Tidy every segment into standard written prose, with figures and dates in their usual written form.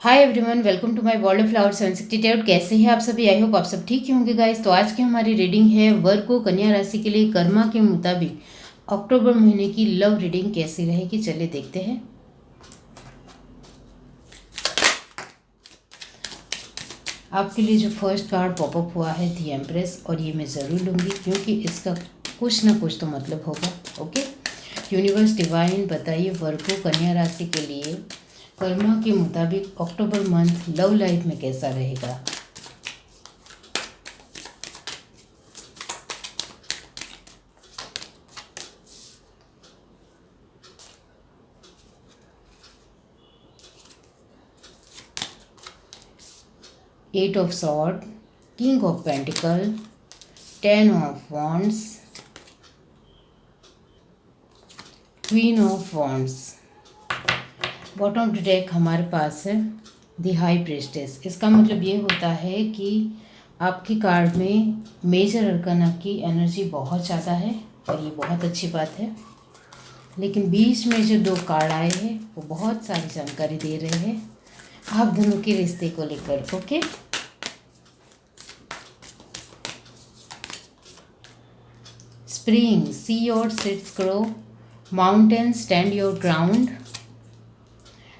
Hi everyone, welcome to my world of flower 762। कैसे हैं आप सभी? आई होप आप सब ठीक ही होंगे गाइस। तो आज की हमारी रीडिंग है वर्गो कन्या राशि के लिए कर्मा के मुताबिक अक्टूबर महीने की लव रीडिंग कैसी रहेगी। चलिए देखते हैं। आपके लिए जो फर्स्ट कार्ड पॉपअप हुआ है दी एम्प्रेस, और ये मैं ज़रूर लूँगी क्योंकि इसका कुछ ना कुछ तो मतलब होगा। ओके, यूनिवर्स डिवाइन बताइए वर्गो कन्या राशि के लिए कर्मा के मुताबिक अक्टूबर मंथ लव लाइफ में कैसा रहेगा। 8 of Swords, King of Pentacles, 10 of Wands, Queen of Wands। Bottom of the deck हमारे पास है द हाई प्रीस्टेस। इसका मतलब ये होता है कि आपके कार्ड में मेजर अरकाना की एनर्जी बहुत ज़्यादा है और ये बहुत अच्छी बात है। लेकिन बीच में जो दो कार्ड आए हैं वो बहुत सारी जानकारी दे रहे हैं आप दोनों के रिश्ते को लेकर। Okay, spring see your seeds grow, mountain stand your ground,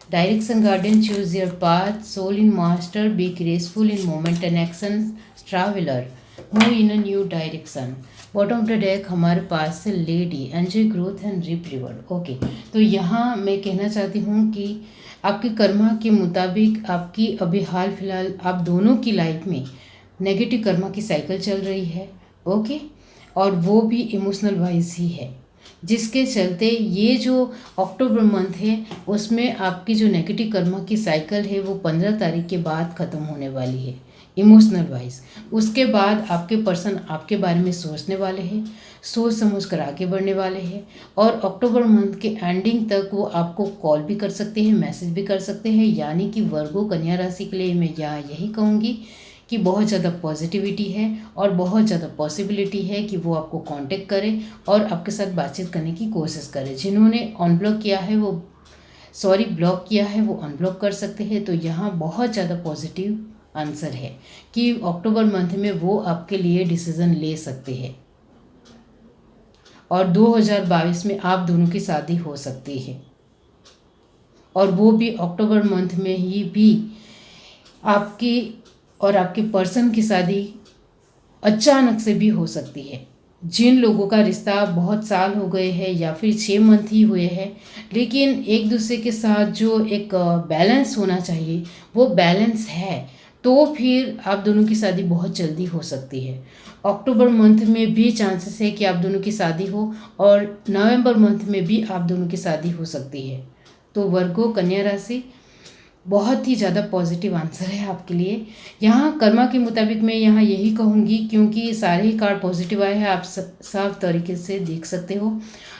direction garden choose your path, soul in master be graceful in moment and action, traveller move in a new direction. Bottom of the deck हमारे पास है lady enjoy growth and reap reward. Okay, तो यहाँ मैं कहना चाहती हूँ कि आपके कर्मा के मुताबिक आपकी अभी हाल फिलहाल आप दोनों की लाइफ में नेगेटिव कर्मा की साइकिल चल रही है। ओके, और वो भी इमोशनल वाइज ही है, जिसके चलते ये जो अक्टूबर मंथ है उसमें आपकी जो नेगेटिव कर्मा की साइकिल है वो 15 तारीख के बाद ख़त्म होने वाली है इमोशनल वाइज। उसके बाद आपके पर्सन आपके बारे में सोचने वाले हैं, सोच समझ कर आगे बढ़ने वाले हैं, और अक्टूबर मंथ के एंडिंग तक वो आपको कॉल भी कर सकते हैं, मैसेज भी कर सकते हैं। यानी कि वर्गो कन्या राशि के लिए मैं यहाँ यही कहूँगी कि बहुत ज़्यादा पॉजिटिविटी है और बहुत ज़्यादा पॉसिबिलिटी है कि वो आपको कांटेक्ट करे और आपके साथ बातचीत करने की कोशिश करे। जिन्होंने अनब्लॉक किया है वो ब्लॉक किया है वो अनब्लॉक कर सकते हैं। तो यहाँ बहुत ज़्यादा पॉजिटिव आंसर है कि अक्टूबर मंथ में वो आपके लिए डिसीज़न ले सकते हैं और 2022 में आप दोनों की शादी हो सकती है, और वो भी अक्टूबर मंथ में ही भी आपकी और आपके पर्सन की शादी अचानक से भी हो सकती है। जिन लोगों का रिश्ता बहुत साल हो गए हैं या फिर 6 मंथ ही हुए हैं, लेकिन एक दूसरे के साथ जो एक बैलेंस होना चाहिए वो बैलेंस है, तो फिर आप दोनों की शादी बहुत जल्दी हो सकती है। अक्टूबर मंथ में भी चांसेस है कि आप दोनों की शादी हो और नवंबर मंथ में भी आप दोनों की शादी हो सकती है। तो वर्गो कन्या राशि बहुत ही ज़्यादा पॉजिटिव आंसर है आपके लिए। यहाँ कर्मा के मुताबिक मैं यहाँ यही कहूँगी क्योंकि सारे ही कार्ड पॉजिटिव आए हैं, आप साफ तरीके से देख सकते हो।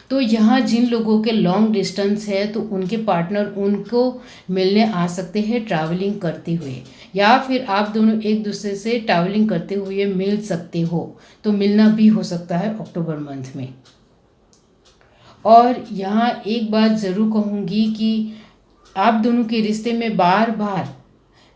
तो यहाँ जिन लोगों के लॉन्ग डिस्टेंस है तो उनके पार्टनर उनको मिलने आ सकते हैं ट्रैवलिंग करते हुए, या फिर आप दोनों एक दूसरे से ट्रैवलिंग करते हुए मिल सकते हो। तो मिलना भी हो सकता है अक्टूबर मंथ में। और यहाँ एक बात ज़रूर कहूँगी कि आप दोनों के रिश्ते में बार बार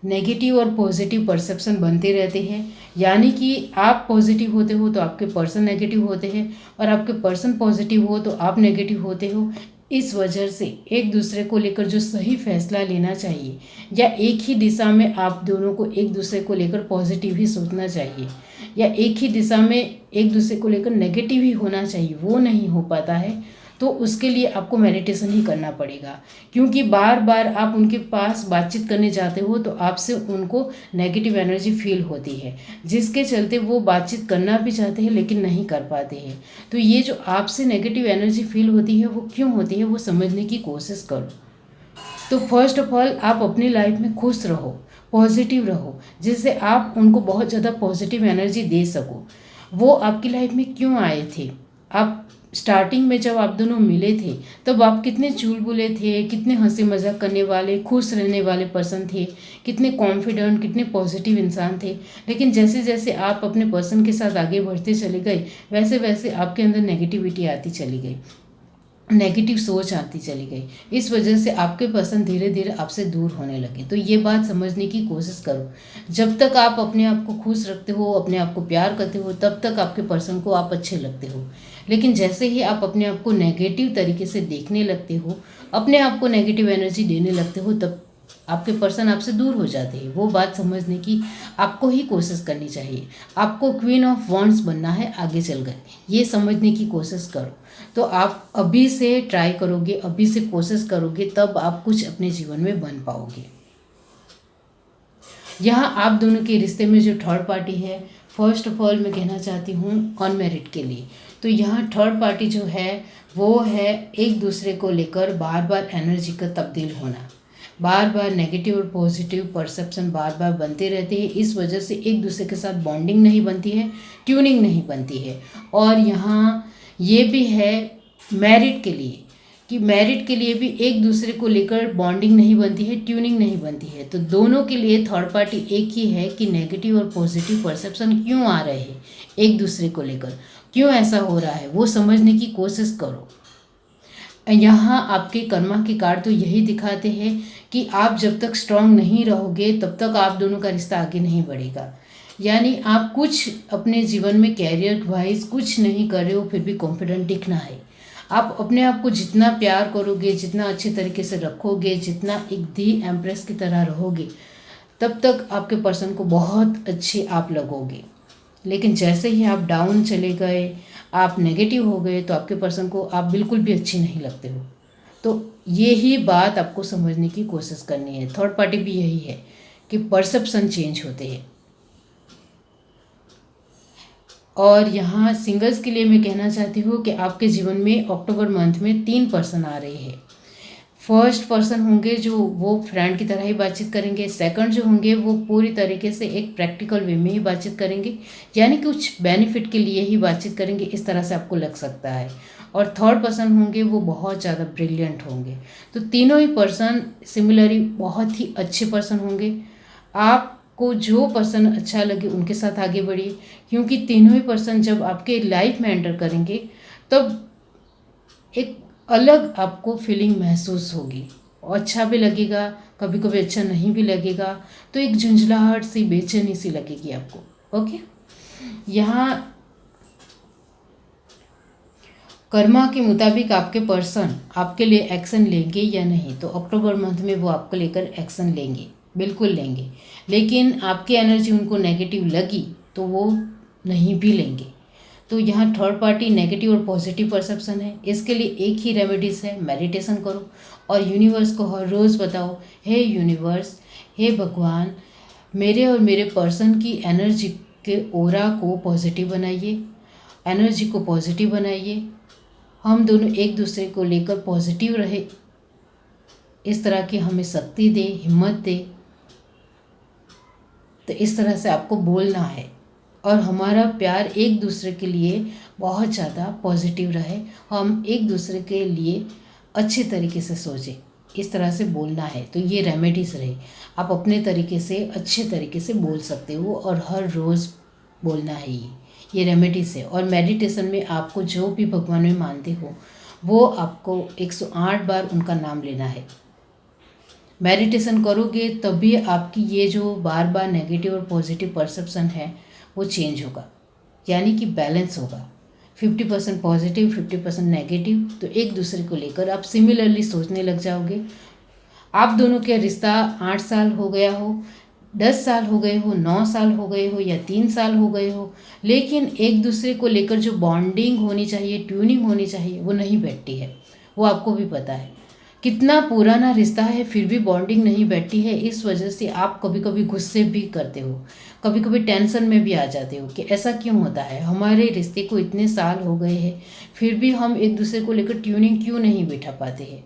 नेगेटिव और पॉजिटिव परसेप्शन बनते रहते हैं। यानी कि आप पॉजिटिव होते हो तो आपके पर्सन नेगेटिव होते हैं, और आपके पर्सन पॉजिटिव हो तो आप नेगेटिव होते हो। इस वजह से एक दूसरे को लेकर जो सही फैसला लेना चाहिए, या एक ही दिशा में आप दोनों को एक दूसरे को लेकर पॉजिटिव ही सोचना चाहिए, या एक ही दिशा में एक दूसरे को लेकर नेगेटिव ही होना चाहिए, वो नहीं हो पाता है। तो उसके लिए आपको मेडिटेशन ही करना पड़ेगा, क्योंकि बार बार आप उनके पास बातचीत करने जाते हो तो आपसे उनको नेगेटिव एनर्जी फील होती है, जिसके चलते वो बातचीत करना भी चाहते हैं लेकिन नहीं कर पाते हैं। तो ये जो आपसे नेगेटिव एनर्जी फील होती है वो क्यों होती है वो समझने की कोशिश करो। तो फर्स्ट ऑफ ऑल आप अपनी लाइफ में खुश रहो, पॉजिटिव रहो, जिससे आप उनको बहुत ज़्यादा पॉजिटिव एनर्जी दे सको। वो आपकी लाइफ में क्यों आए थे? आप स्टार्टिंग में जब आप दोनों मिले थे तब आप कितने चुलबुले थे, कितने हंसी मजाक करने वाले, खुश रहने वाले पर्सन थे, कितने कॉन्फिडेंट, कितने पॉजिटिव इंसान थे। लेकिन जैसे जैसे आप अपने पर्सन के साथ आगे बढ़ते चले गए वैसे वैसे आपके अंदर नेगेटिविटी आती चली गई। नेगेटिव सोच आती चली गई। इस वजह से आपके पर्सन धीरे धीरे आपसे दूर होने लगे। तो ये बात समझने की कोशिश करो। जब तक आप अपने आप को खुश रखते हो, अपने आप को प्यार करते हो, तब तक आपके पर्सन को आप अच्छे लगते हो। लेकिन जैसे ही आप अपने आप को नेगेटिव तरीके से देखने लगते हो, अपने आप को नेगेटिव एनर्जी देने लगते हो, तब आपके पर्सन आपसे दूर हो जाते हैं। वो बात समझने की आपको ही कोशिश करनी चाहिए। आपको क्वीन ऑफ वॉन्ड्स बनना है आगे चल कर, ये समझने की कोशिश करो। तो आप अभी से ट्राई करोगे, अभी से कोशिश करोगे, तब आप कुछ अपने जीवन में बन पाओगे। यहाँ आप दोनों के रिश्ते में जो थर्ड पार्टी है, फर्स्ट ऑफ ऑल मैं कहना चाहती हूँ अनमैरिड के लिए। तो यहाँ थर्ड पार्टी जो है वो है एक दूसरे को लेकर बार बार एनर्जी का तब्दील होना, बार बार नेगेटिव और पॉजिटिव परसेप्शन बार बार बनते रहते हैं। इस वजह से एक दूसरे के साथ बॉन्डिंग नहीं बनती है, ट्यूनिंग नहीं बनती है। और यहाँ ये भी है मैरिड के लिए कि मैरिड के लिए भी एक दूसरे को लेकर बॉन्डिंग नहीं बनती है, ट्यूनिंग नहीं बनती है। तो दोनों के लिए थर्ड पार्टी एक ही है कि नेगेटिव और पॉजिटिव परसेप्शन क्यों आ रहे हैं एक दूसरे को लेकर, क्यों ऐसा हो रहा है, वो समझने की कोशिश करो। यहाँ आपके कर्मा के कार्ड तो यही दिखाते हैं कि आप जब तक स्ट्रांग नहीं रहोगे तब तक आप दोनों का रिश्ता आगे नहीं बढ़ेगा। यानी आप कुछ अपने जीवन में कैरियर वाइज कुछ नहीं कर रहे हो, फिर भी कॉन्फिडेंट दिखना है। आप अपने आप को जितना प्यार करोगे, जितना अच्छे तरीके से रखोगे, जितना एक दी एम्प्रेस की तरह रहोगे, तब तक आपके पर्सन को बहुत अच्छे आप लगोगे। लेकिन जैसे ही आप डाउन चले गए, आप नेगेटिव हो गए, तो आपके पर्सन को आप बिल्कुल भी अच्छे नहीं लगते हो। तो ये ही बात आपको समझने की कोशिश करनी है। थर्ड पार्टी भी यही है कि परसेप्शन चेंज होते हैं। और यहाँ सिंगल्स के लिए मैं कहना चाहती हूँ कि आपके जीवन में अक्टूबर मंथ में 3 पर्सन आ रहे हैं। फर्स्ट पर्सन होंगे जो वो फ्रेंड की तरह ही बातचीत करेंगे। सेकंड जो होंगे वो पूरी तरीके से एक प्रैक्टिकल वे में ही बातचीत करेंगे, यानी कुछ बेनिफिट के लिए ही बातचीत करेंगे, इस तरह से आपको लग सकता है। और थर्ड पर्सन होंगे वो बहुत ज़्यादा ब्रिलियंट होंगे। तो तीनों ही पर्सन सिमिलरली बहुत ही अच्छे पर्सन होंगे। आपको जो पर्सन अच्छा लगे उनके साथ आगे बढ़िए, क्योंकि तीनों ही पर्सन जब आपके लाइफ में एंटर करेंगे तब एक अलग आपको फीलिंग महसूस होगी। अच्छा भी लगेगा, कभी कभी अच्छा नहीं भी लगेगा। तो एक झुंझलाहट सी, बेचैनी सी लगेगी आपको। ओके, यहाँ कर्मा के मुताबिक आपके पर्सन आपके लिए एक्शन लेंगे या नहीं, तो अक्टूबर मंथ में वो आपको लेकर एक्शन लेंगे, बिल्कुल लेंगे। लेकिन आपकी एनर्जी उनको नेगेटिव लगी तो वो नहीं भी लेंगे। तो यहाँ थर्ड पार्टी नेगेटिव और पॉजिटिव परसेप्शन है। इसके लिए एक ही रेमेडीज़ है, मेडिटेशन करो और यूनिवर्स को हर रोज़ बताओ, हे यूनिवर्स, हे भगवान, मेरे और मेरे पर्सन की एनर्जी के ओरा को पॉजिटिव बनाइए, एनर्जी को पॉजिटिव बनाइए। हम दोनों एक दूसरे को लेकर पॉजिटिव रहे, इस तरह की हमें शक्ति दे, हिम्मत दे। तो इस तरह से आपको बोलना है और हमारा प्यार एक दूसरे के लिए बहुत ज़्यादा पॉजिटिव रहे, हम एक दूसरे के लिए अच्छे तरीके से सोचें, इस तरह से बोलना है। तो ये रेमेडीज़ रहे, आप अपने तरीके से अच्छे तरीके से बोल सकते हो और हर रोज़ बोलना है। ये रेमेडीज़ है। और मेडिटेशन में आपको जो भी भगवान में मानते हो वो आपको 108 बार उनका नाम लेना है। मेडिटेशन करोगे तभी आपकी ये जो बार बार नेगेटिव और पॉजिटिव परसेप्शन है वो चेंज होगा, यानी कि बैलेंस होगा। 50% पॉजिटिव, 50% नेगेटिव। तो एक दूसरे को लेकर आप सिमिलरली सोचने लग जाओगे। आप दोनों का रिश्ता 8 साल हो गया हो, 10 साल हो गए हो, 9 साल हो गए हो या 3 साल हो गए हो, लेकिन एक दूसरे को लेकर जो बॉन्डिंग होनी चाहिए, ट्यूनिंग होनी चाहिए, वो नहीं बैठती है। वो आपको भी पता है। कितना पुराना रिश्ता है फिर भी बॉन्डिंग नहीं बैठती है। इस वजह से आप कभी कभी गुस्से भी करते हो, कभी कभी टेंशन में भी आ जाते हो कि ऐसा क्यों होता है, हमारे रिश्ते को इतने साल हो गए हैं फिर भी हम एक दूसरे को लेकर ट्यूनिंग क्यों नहीं बैठा पाते हैं।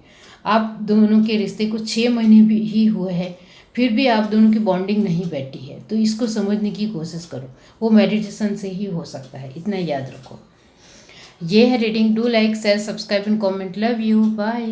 आप दोनों के रिश्ते को 6 महीने भी ही हुए हैं फिर भी आप दोनों की बॉन्डिंग नहीं बैठी है। तो इसको समझने की कोशिश करो, वो मेडिटेशन से ही हो सकता है, इतना याद रखो। ये है reading. Do like, share, subscribe and comment. Love you, bye.